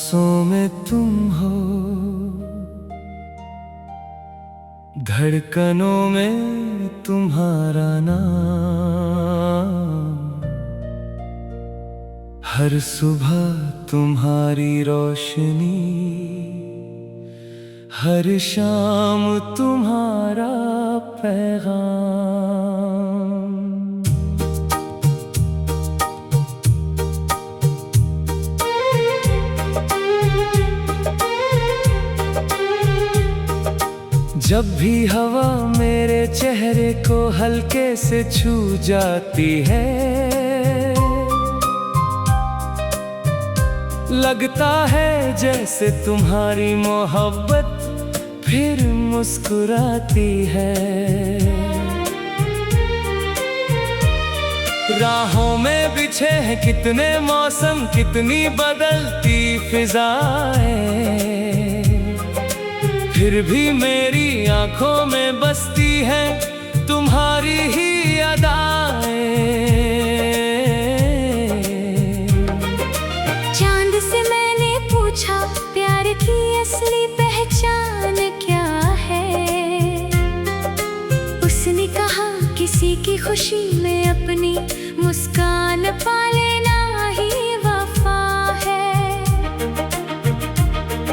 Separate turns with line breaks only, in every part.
सांसों में तुम हो, धड़कनों में तुम्हारा नाम। हर सुबह तुम्हारी रोशनी, हर शाम तुम्हारा पैगाम। जब भी हवा मेरे चेहरे को हल्के से छू जाती है, लगता है जैसे तुम्हारी मोहब्बत फिर मुस्कुराती है। राहों में बिछे हैं कितने मौसम, कितनी बदलती फिजाएं, फिर भी मेरी आंखों में बसती है तुम्हारी ही अदाएं।
चांद से मैंने पूछा प्यार की असली पहचान क्या है। उसने कहा किसी की खुशी में अपनी मुस्कान पा लेना ही वफा है।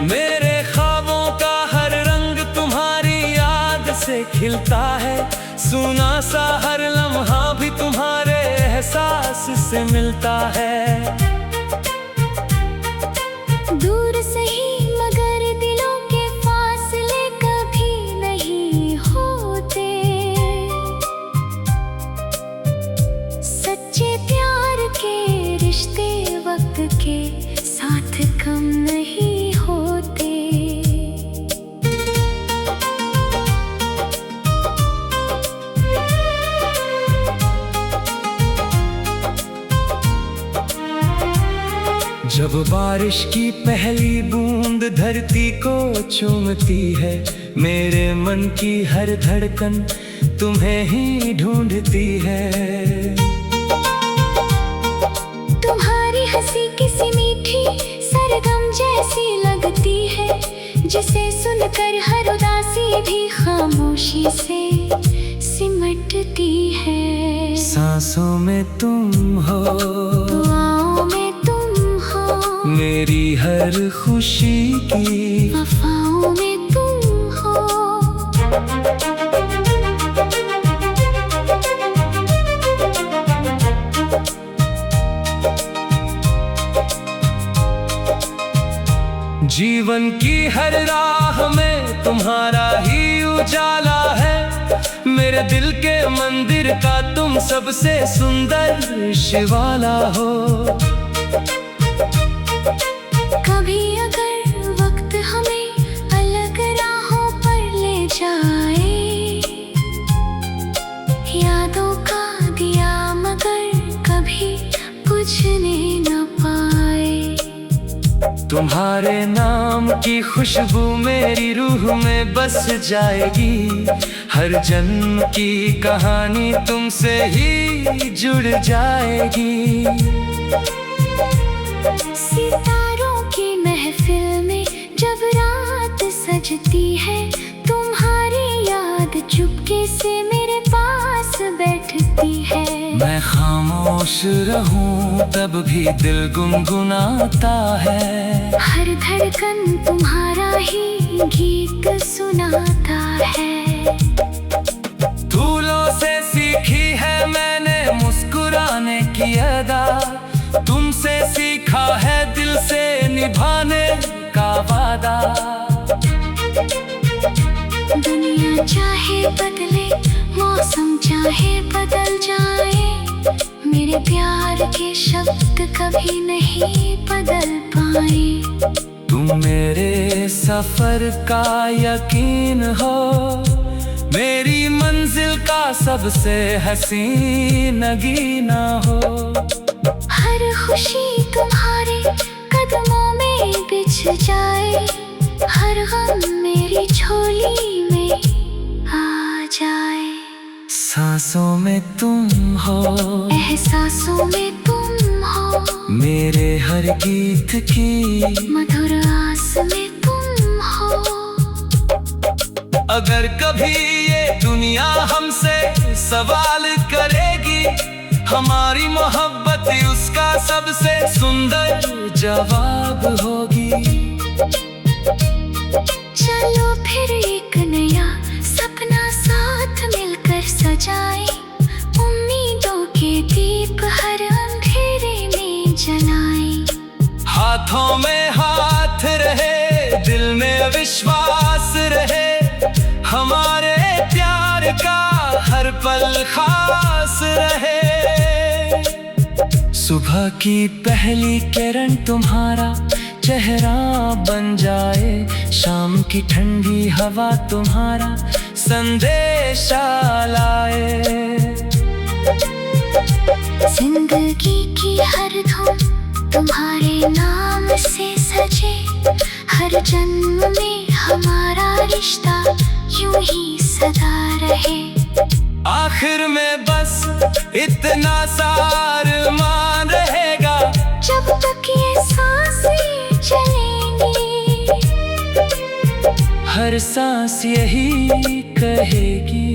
मेरे ख्वाबों का हर रंग तुम्हारी याद से खिलता है, सुना सा हर लम्हा भी तुम्हारे एहसास से मिलता है।
दूर से ही मगर दिलों के फासले कभी नहीं होते। सच्चे प्यार के रिश्ते वक्त के साथ कम नहीं होते।
जब बारिश की पहली बूंद धरती को चूमती है, मेरे मन की हर धड़कन तुम्हें ही ढूंढती है।
तुम्हारी हंसी किसी मीठी सरगम जैसी लगती है, जिसे सुनकर हर उदासी भी खामोशी से सिमटती है।
सांसों में तुम हो,
दुआओं में तुम हो,
मेरी हर खुशी की
वफाओं में तुम हो।
जीवन की हर राह में तुम्हारा ही उजाला है। मेरे दिल के मंदिर का तुम सबसे सुंदर शिवाला हो।
कभी अगर वक्त हमें अलग राहों पर ले जाए, यादों का दिया मगर कभी बुझने न पाए।
तुम्हारे नाम की खुशबू मेरी रूह में बस जाएगी, हर जन्म की कहानी तुमसे ही जुड़ जाएगी।
सितारों की महफिल में जब रात सजती है, तुम्हारी याद चुपके से मेरे पास बैठती है।
मैं खामोश रहूं तब भी दिल गुनगुनाता है।
हर धड़कन तुम्हारा ही गीत सुनाता है।
फूलों से सीखी है मैंने मुस्कुराने की अदा, तुमसे सीखा है दिल से निभाने का वादा।
दुनिया चाहे बदले, मौसम चाहे बदल जाए, मेरे प्यार के शब्द कभी नहीं बदल पाए।
तुम मेरे सफर का यकीन हो, मेरी मंजिल का सबसे हसीन नगीना हो।
हर खुशी तुम्हारे कदमों में बिछ जाए, हर गम मेरी झोली में आ जाए।
सांसों में तुम हो,
एहसासों में तुम हो,
मेरे हर गीत की
मधुर आस में तुम हो।
अगर कभी ये दुनिया हमसे सवाल करेगी, हमारी मोहब्बत उसका सबसे सुंदर जवाब होगी।
चलो फिर एक नया सपना साथ मिलकर सजाए, उम्मीदों के दीप हर अंधेरे में जलाए।
हाथों में हाथ रहे, दिल में विश्वास रहे, हमारे प्यार का हर पल खास रहे। सुबह की पहली किरण तुम्हारा चेहरा बन जाए, शाम की ठंडी हवा तुम्हारा संदेशा लाए।
जिंदगी की हर धुन तुम्हारे नाम से सजे, हर जन्म में हमारा रिश्ता यूं ही सदा रहे।
आखिर में बस इतना सा अरमान रहेगा,
जब तक ये सांसें चलेंगी,
हर सांस यही कहेगी।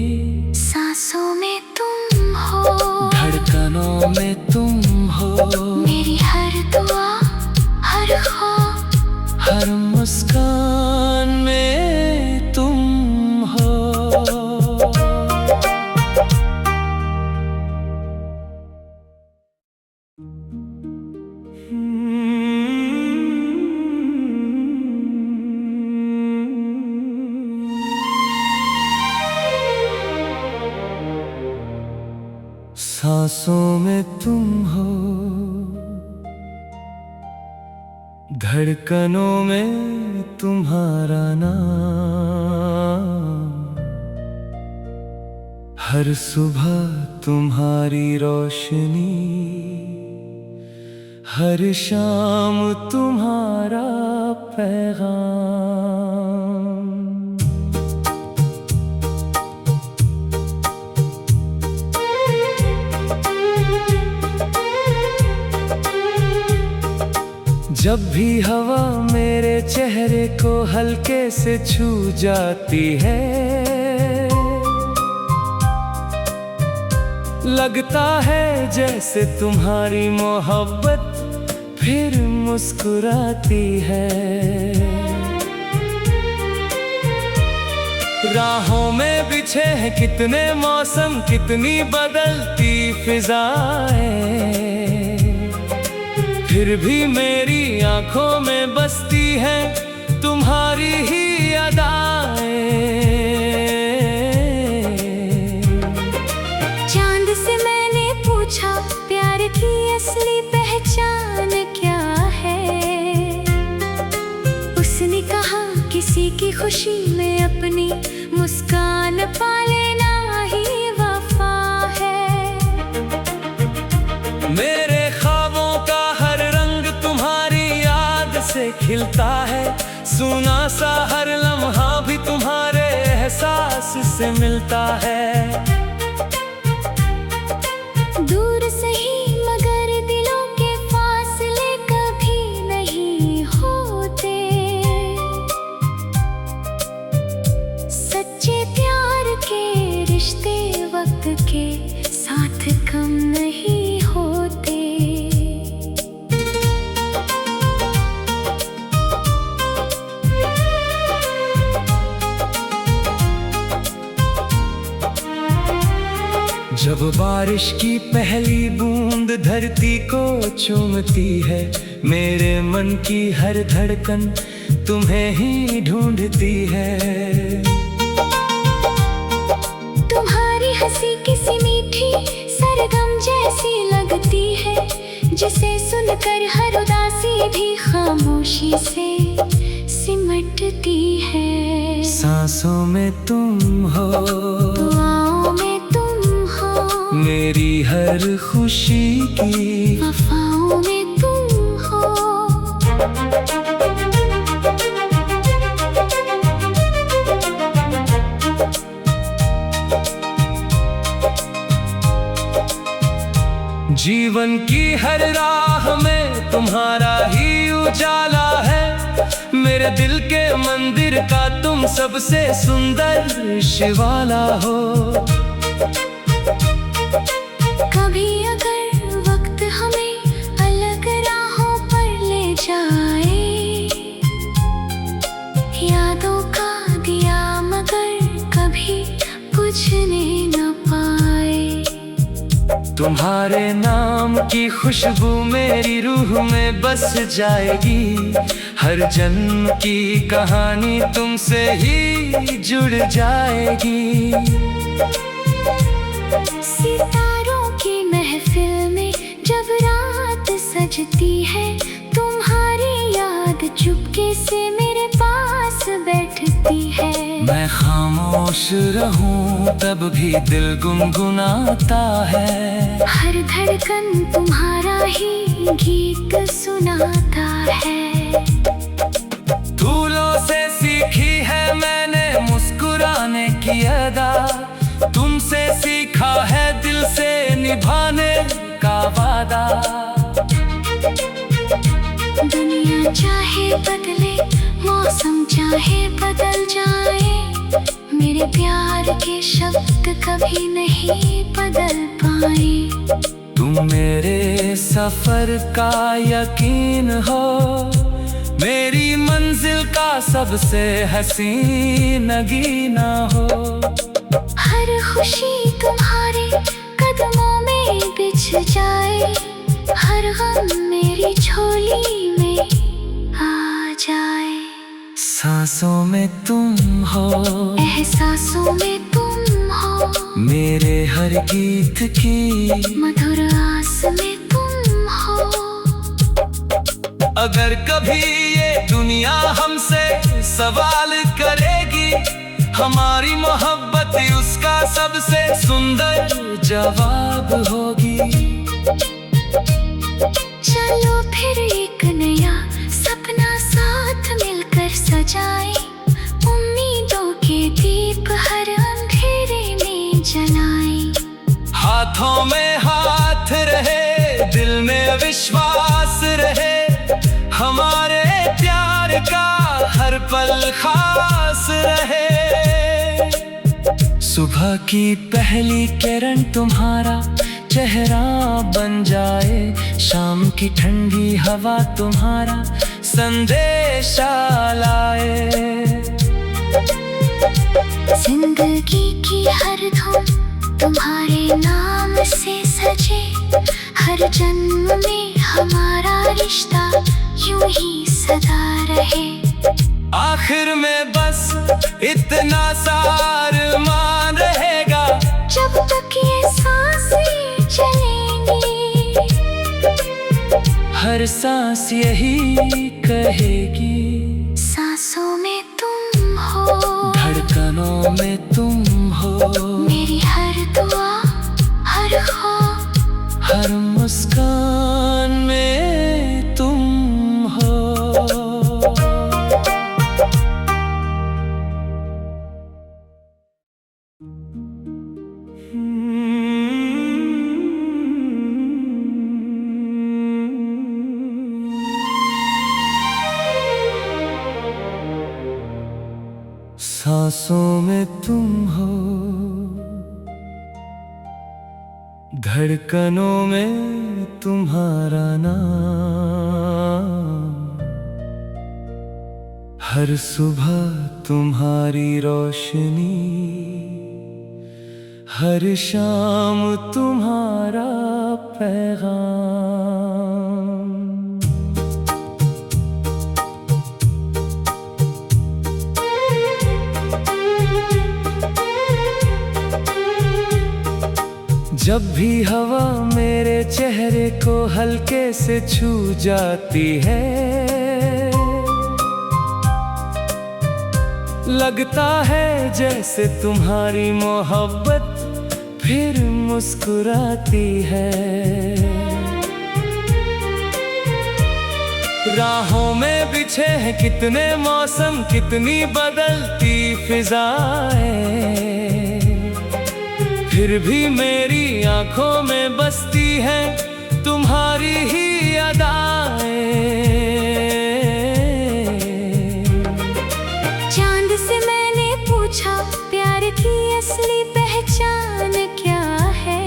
सांसों में तुम हो,
धड़कनों में तुम हो,
मेरी हर दुआ हर ख्वाब,
हर मुस्कान में तुम हो। सांसों में तुम हो, धड़कनों में तुम्हारा नाम, हर सुबह तुम्हारी रोशनी, हर शाम तुम्हारा पैगाम। जब भी हवा मेरे चेहरे को हल्के से छू जाती है, लगता है जैसे तुम्हारी मोहब्बत फिर मुस्कुराती है। राहों में बिछे हैं कितने मौसम, कितनी बदलती फिजाएं, फिर भी मेरी आंखों में बसती हैं तुम्हारी ही अदाएं।
चांद से मैंने पूछा प्यार की असली पहचान क्या है, उसने कहा किसी की खुशी में अपनी मुस्कान पा लेना ही वफा है।
मेरे ख्वाबों का हर रंग तुम्हारी याद से खिलता है, सुना सा हर लम्हा भी तुम्हारे एहसास से मिलता है।
दूर सही मगर दिलों के फासले कभी नहीं होते, सच्चे प्यार के रिश्ते वक्त के साथ कम नहीं होते।
जब बारिश की पहली बूंद धरती को चूमती है, मेरे मन की हर धड़कन तुम्हें ही ढूंढती है।
तुम्हारी हंसी किसी मीठी सरगम जैसी लगती है, जिसे सुनकर हर उदासी भी खामोशी से सिमटती है।
सांसों में तुम हो,
दुआओं में तुम हो,
मेरी हर खुशी की
वफाओं में तुम हो।
जीवन की हर राह में तुम्हारा ही उजाला है। मेरे दिल के मंदिर का तुम सबसे सुंदर शिवाला हो।
कभी अगर वक्त हमें अलग राहों पर ले जाए, यादों का दिया मगर कभी बुझने न पाए।
तुम्हारे नाम की खुशबू मेरी रूह में बस जाएगी। हर जन्म की कहानी तुमसे ही जुड़ जाएगी।
सितारों की महफिल में जब रात सजती है, तुम्हारी याद चुपके से मेरे पास बैठती है।
मैं खामोश रहूं तब भी दिल गुनगुनाता है।
हर धड़कन तुम्हारा ही गीत सुनाता है।
फूलों से सीखी है मैंने मुस्कुराने की अदा। तुमसे सीखा है दिल से निभाने का वादा।
दुनिया चाहे बदले, मौसम चाहे बदल जाए, मेरे प्यार के शब्द कभी नहीं बदल पाए।
तुम मेरे सफर का यकीन हो, मेरी मंजिल का सबसे हसीन नगीना हो।
हर खुशी तुम्हारे कदमों में बिछ जाए, हर गम मेरी झोली में आ जाए।
सांसों में तुम हो,
एहसासों में तुम हो,
मेरे हर गीत की
मधुर आस में तुम हो।
अगर कभी ये दुनिया हमसे सवाल करेगी, हमारी मोहब्बत उसका सबसे सुंदर जवाब होगी।
चलो फिर एक नया सपना साथ मिलकर सजाए, उम्मीदों के दीप हर अंधेरे में जलाए।
हाथों में हाथ रहे, दिल में विश्वास रहे, हमारे प्यार का हर पल खास रहे। सुबह की पहली किरण तुम्हारा चेहरा बन जाए, शाम की ठंडी हवा तुम्हारा संदेशा लाए।
जिंदगी की हर धुन तुम्हारे नाम से सजे, हर जन्म में हमारा रिश्ता यूं ही सदा रहे।
आखिर में बस इतना सा अरमान रहेगा,
जब तक ये सांसें चलेंगी,
हर सांस यही कहेगी।
सांसों में तुम हो,
धड़कनों में तुम हो,
मेरी हर दुआ हर ख्वाब,
हर मुस्कान में तुम हो। सांसों में तुम हो, धड़कनों में तुम्हारा नाम, हर सुबह तुम्हारी रोशनी, हर शाम तुम्हारा पैगाम। जब भी हवा मेरे चेहरे को हल्के से छू जाती है, लगता है जैसे तुम्हारी मोहब्बत फिर मुस्कुराती है। राहों में बिछे हैं कितने मौसम, कितनी बदलती फिजाएं, फिर भी मेरी आंखों में बसती है तुम्हारी ही अदाएं।
चांद से मैंने पूछा प्यार की असली पहचान क्या है।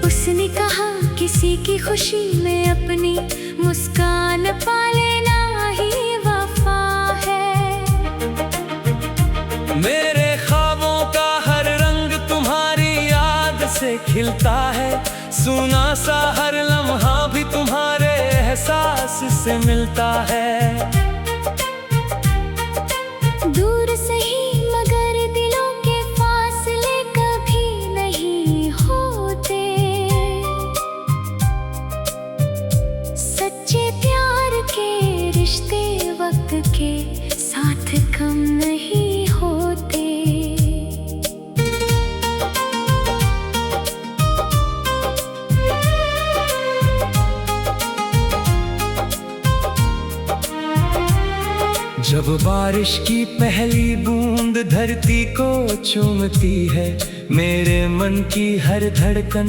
उसने कहा किसी की खुशी में अपनी मुस्कान पा लेना ही वफा है।
मेरे ख्वाबों का हर रंग तुम्हारी याद से खिलता है, सुना सा हर लम्हा भी तुम्हारे एहसास से मिलता है।
दूर से ही मगर दिलों के फासले कभी नहीं होते। सच्चे प्यार के रिश्ते वक्त के साथ कम नहीं होते।
जब बारिश की पहली बूंद धरती को चूमती है, मेरे मन की हर धड़कन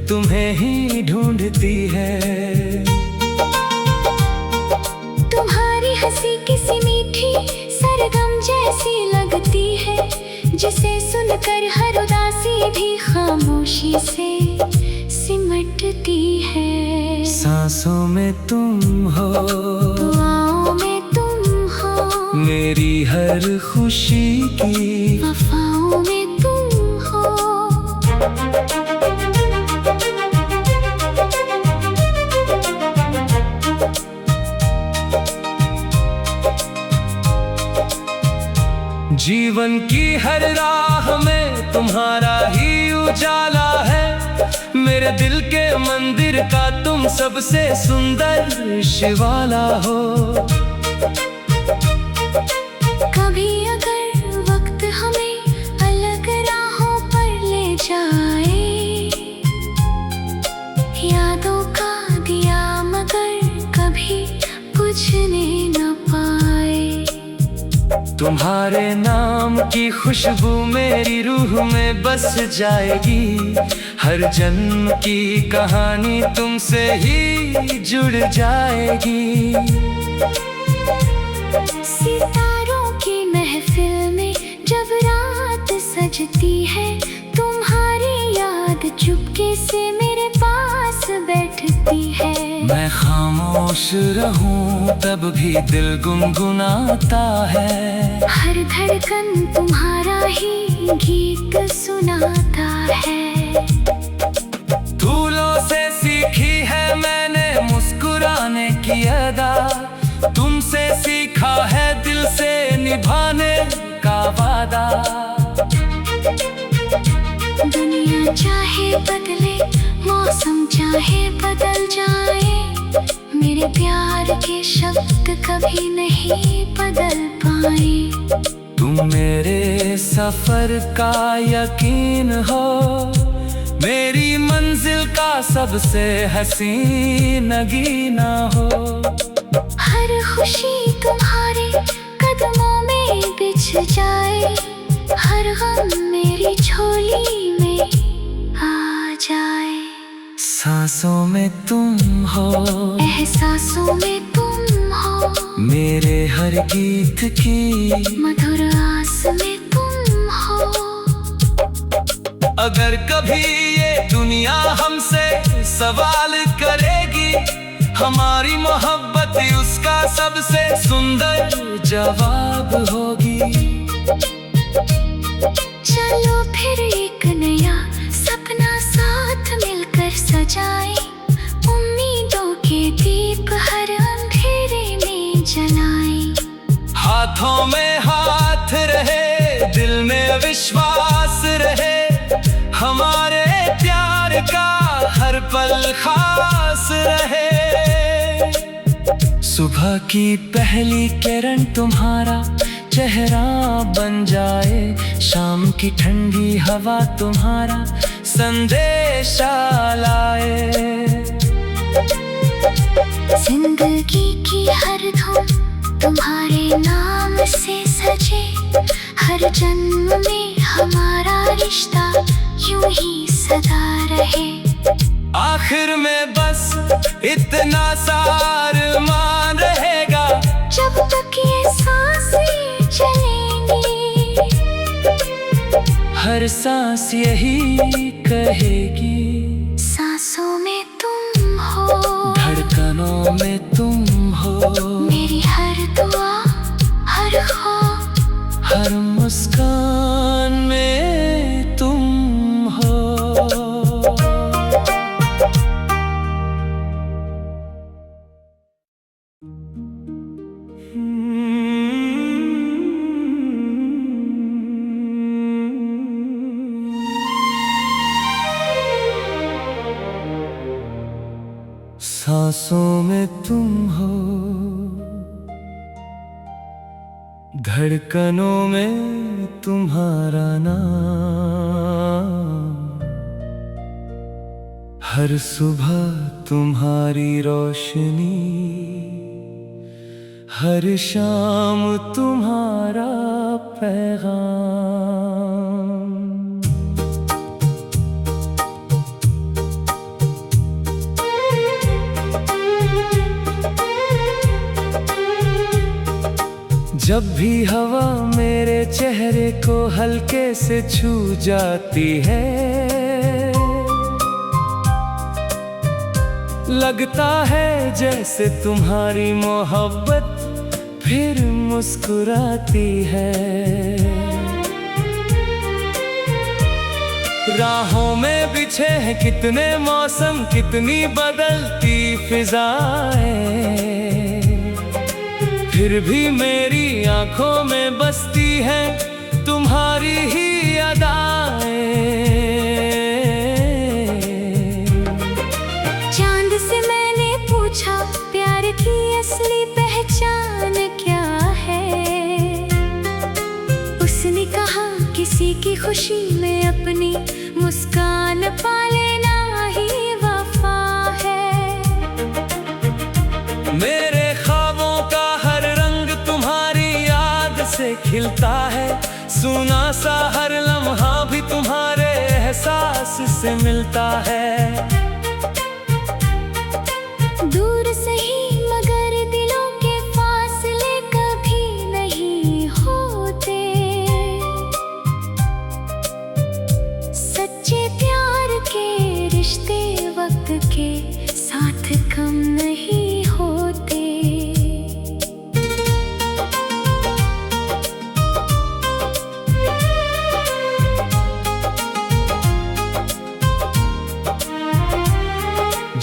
तुम्हें ही ढूंढती है।
तुम्हारी हंसी किसी मीठी सरगम जैसी लगती है, जिसे सुनकर हर उदासी भी खामोशी से सिमटती है।
सांसों में तुम हो,
दुआओं में तुम हो,
मेरी हर खुशी की
वफाओं में तुम हो।
जीवन की हर राह में तुम्हारा ही उजाला है। मेरे दिल के मंदिर का तुम सबसे सुंदर शिवाला हो।
कभी अगर वक्त हमें अलग राहों पर ले जाए, यादों का दिया मगर कभी बुझने न पाए।
तुम्हारे नाम की खुशबू मेरी रूह में बस जाएगी, हर जन्म की कहानी तुमसे ही जुड़ जाएगी।
सितारों की महफिल में जब रात सजती है, तुम्हारी याद चुपके से मेरे पास बैठती है।
मैं खामोश रहूं तब भी दिल गुनगुनाता है,
हर धड़कन तुम्हारा ही गीत सुनाता है।
फूलों से सीखी है मैंने मुस्कुराने की अदा, तुमसे सीखा है दिल से निभाने का वादा।
दुनिया चाहे बदले, मौसम चाहे बदल जाए, मेरे प्यार के शब्द कभी नहीं बदल पाए।
तुम मेरे सफर का यकीन हो, मेरी मंजिल का सबसे हसीन नगीना हो।
हर खुशी तुम्हारे कदमों में बिछ जाए, हर गम मेरी झोली में आ जाए।
सांसों में तुम हो,
एहसासों में तुम हो,
मेरे हर गीत की
मधुर आस में तुम हो।
अगर कभी ये दुनिया हमसे सवाल करेगी, हमारी मोहब्बत उसका सबसे सुंदर जवाब होगी।
चलो फिर एक नया सपना साथ मिलकर सजाए, उम्मीदों के दीप हर अंधेरे में जलाए।
हाथों में हाथ रहे, दिल में विश्वास रहे, हमारे प्यार का हर पल खास रहे। सुबह की पहली किरण तुम्हारा चेहरा बन जाए, शाम की ठंडी हवा तुम्हारा संदेशा लाए।
जिंदगी की हर धूम तुम्हारे नाम से सजे, हर जन्म में हमारा रिश्ता यूं ही सदा रहे।
आखिर में बस इतना सा अरमान रहेगा,
जब तक ये सांसें चलेंगी,
हर सांस यही कहेगी,
सांसों में तुम हो,
धड़कनों में तुम हो,
मेरी हर दुआ, हर ख्वाब,
हर मुस्कान में तुम हो। सांसों में तुम हो, धड़कनों में तुम्हारा नाम, हर सुबह तुम्हारी रोशनी, हर शाम तुम्हारा पैगाम। जब भी हवा मेरे चेहरे को हल्के से छू जाती है, लगता है जैसे तुम्हारी मोहब्बत फिर मुस्कुराती है। राहों में बिछे हैं कितने मौसम, कितनी बदलती फिजाएं, फिर भी मेरी आंखों में बसती है तुम्हारी ही अदाएं।
चांद से मैंने पूछा प्यार की असली पहचान क्या है, उसने कहा किसी की खुशी में अपनी मुस्कान पा लेना ही वफा है।
मेरे ख्वाबों का हर रंग तुम्हारी याद से खिलता है, सुना सा हर लम्हा भी तुम्हारे एहसास से मिलता है।
दूर से ही मगर दिलों के फासले कभी नहीं होते, सच्चे प्यार के रिश्ते वक्त के साथ कम नहीं होते।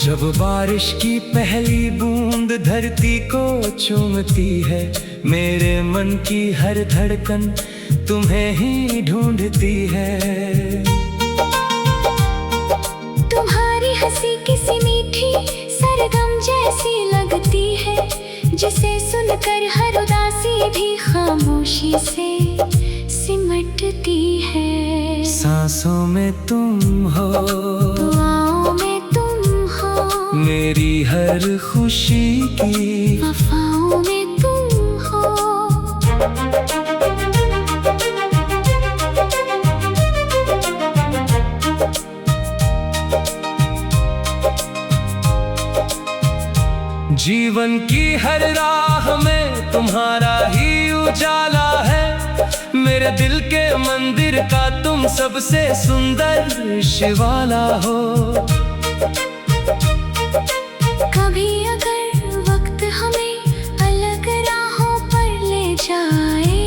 जब बारिश की पहली बूंद धरती को चूमती है, मेरे मन की हर धड़कन तुम्हें ही ढूंढती है।
तुम्हारी हंसी किसी मीठी सरगम जैसी लगती है, जिसे सुनकर हर उदासी भी खामोशी से सिमटती है।
सांसों में तुम हो,
दुआओं में तुम हो,
मेरी हर खुशी की
वफाओं में तुम हो।
जीवन की हर राह में तुम्हारा ही उजाला है, मेरे दिल के मंदिर का तुम सबसे सुंदर शिवाला हो।
कभी अगर वक्त हमें अलग राहों पर ले जाए,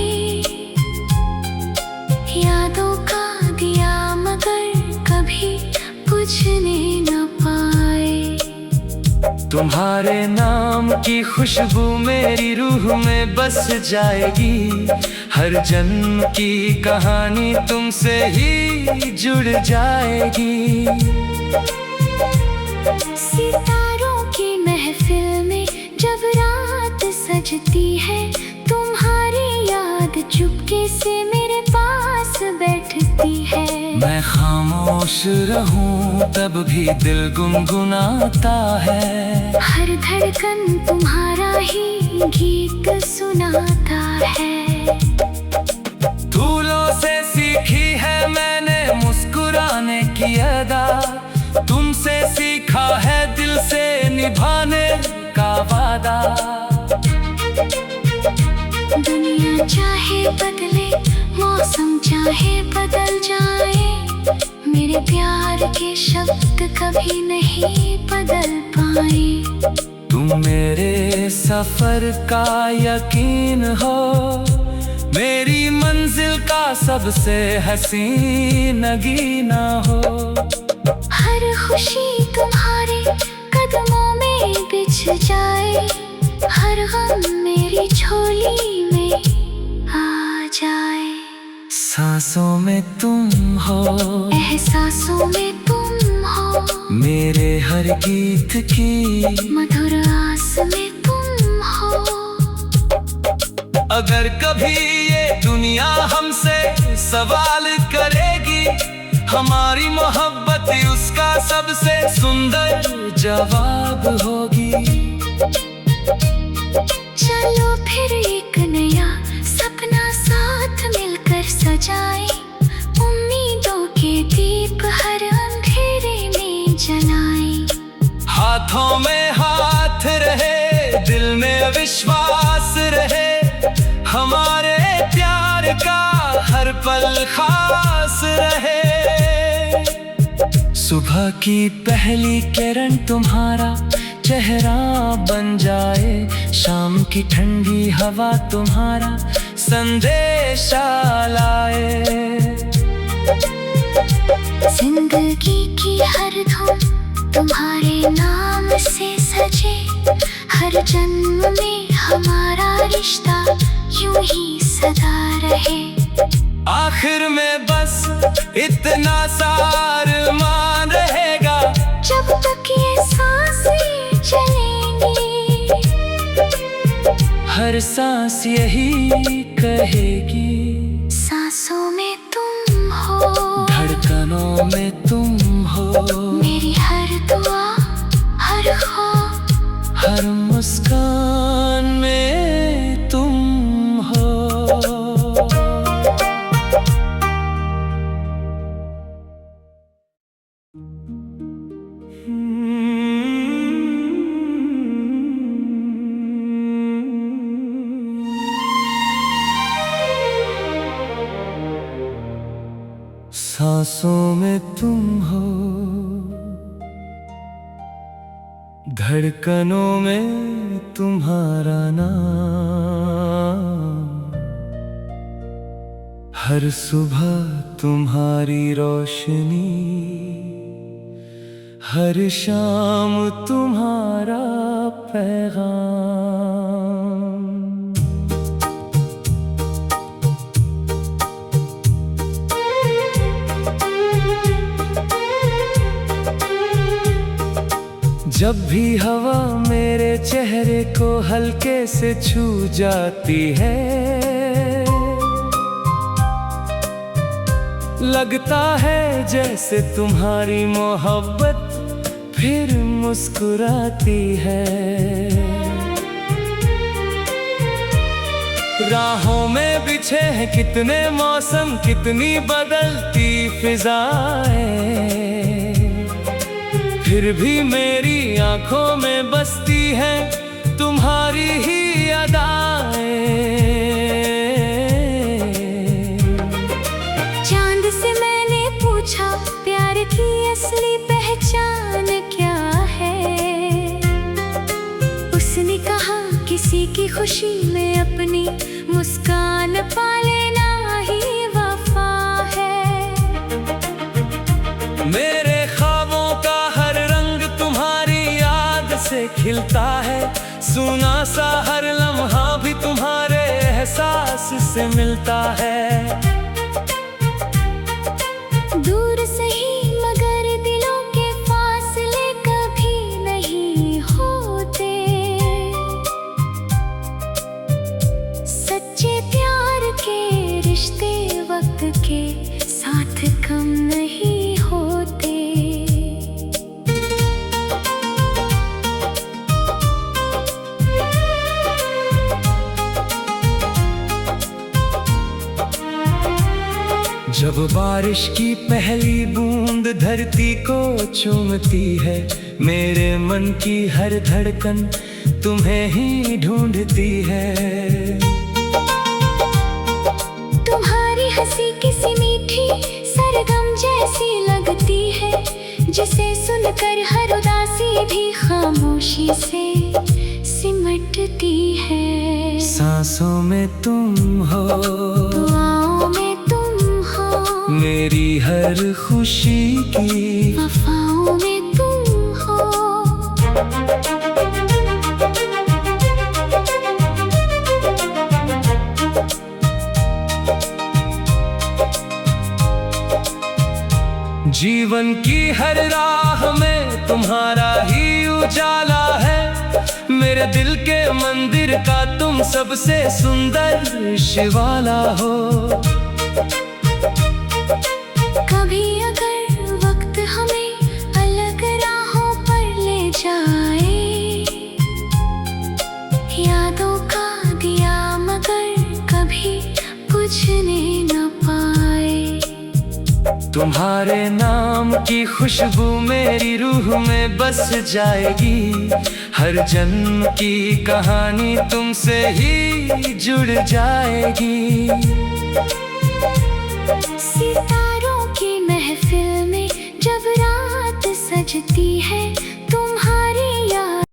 यादों का दिया मगर कभी बुझने न पाए।
तुम्हारे नाम की खुशबू मेरी रूह में बस जाएगी, हर जन्म की कहानी तुमसे ही जुड़ जाएगी।
सितारों की महफिल में जब रात सजती है, तुम्हारी याद चुपके से मेरे पास बैठती है।
मैं खामोश रहूं तब भी दिल गुनगुनाता है,
हर धड़कन तुम्हारा ही गीत सुनाता है।
धूलों से सीखी है मैंने मुस्कुराने की अदा, तुमसे सीखा है दिल से निभाने का वादा।
दुनिया चाहे बदले, मौसम चाहे बदल जाए, मेरे प्यार के शब्द कभी नहीं बदल पाए।
तुम मेरे सफर का यकीन हो, मेरी मंजिल का सबसे हसीन नगीना हो।
हर खुशी तुम्हारे कदमों में बिछ जाए, हर गम मेरी झोली में आ जाए।
सांसों में तुम हो,
एहसासों में तुम हो,
मेरे हर गीत की
मधुर आस में तुम हो।
अगर कभी ये दुनिया हमसे सवाल करेगी, हमारी मोहब्बत उसका सबसे सुंदर जवाब होगी।
चलो फिर एक नया सपना साथ मिलकर सजाए, उम्मीदों के दीप हर अंधेरे में जलाए।
हाथों में हाथ रहे, दिल में विश्वास रहे, हमारे प्यार का हर पल खास रहे। सुबह की पहली किरण तुम्हारा चेहरा बन जाए, शाम की ठंडी हवा तुम्हारा संदेशा लाए।
जिंदगी की हर धुन तुम्हारे नाम से सजे, हर जन्म में हमारा रिश्ता यूं ही सदा रहे।
आखिर में बस इतना सा अरमान रहेगा,
जब तक ये सांसें चलेंगी,
हर सांस यही कहेगी।
सांसों में तुम हो,
धड़कनों में तुम हो,
मेरी हर दुआ हर ख्वाब,
हर मुस्कान में तुम हो। सांसों में तुम हो, धड़कनों में तुम्हारा नाम, हर सुबह तुम्हारी रोशनी, हर शाम तुम्हारा पैगाम। जब भी हवा मेरे चेहरे को हल्के से छू जाती है, लगता है जैसे तुम्हारी मोहब्बत फिर मुस्कुराती है। राहों में बिछे हैं कितने मौसम, कितनी बदलती फिजाएं, फिर भी मेरी आंखों में बसती है तुम्हारी ही अदाएं।
चांद से मैंने पूछा प्यार की असली पहचान क्या है, उसने कहा किसी की खुशी में अपनी मुस्कान पा लेना ही वफा है।
मेरे ख्वाबों का हर रंग तुम्हारी याद से खिलता है, सुना सा हर लम्हा भी तुम्हारे एहसास से मिलता है।
दूर सही मगर दिलों के फासले कभी नहीं होते, सच्चे प्यार के रिश्ते वक्त के साथ कम नहीं होते।
जब बारिश की पहली बूंद धरती को चूमती है, मेरे मन की हर धड़कन तुम्हें ही ढूंढती है।
तुम्हारी हंसी किसी मीठी सरगम जैसी लगती है, जिसे सुनकर हर उदासी भी खामोशी से सिमटती है।
सांसों में तुम हो,
दुआओं में तुम हो,
मेरी हर खुशी की
वफाओं में तुम हो।
जीवन की हर राह में तुम्हारा ही उजाला है, मेरे दिल के मंदिर का तुम सबसे सुंदर शिवाला हो।
कभी अगर वक्त हमें अलग राहों पर ले जाए, यादों का दिया मगर कभी बुझने न पाए।
तुम्हारे नाम की खुशबू मेरी रूह में बस जाएगी, हर जन्म की कहानी तुमसे ही जुड़ जाएगी।
सितारों की महफिल में जब रात सजती है,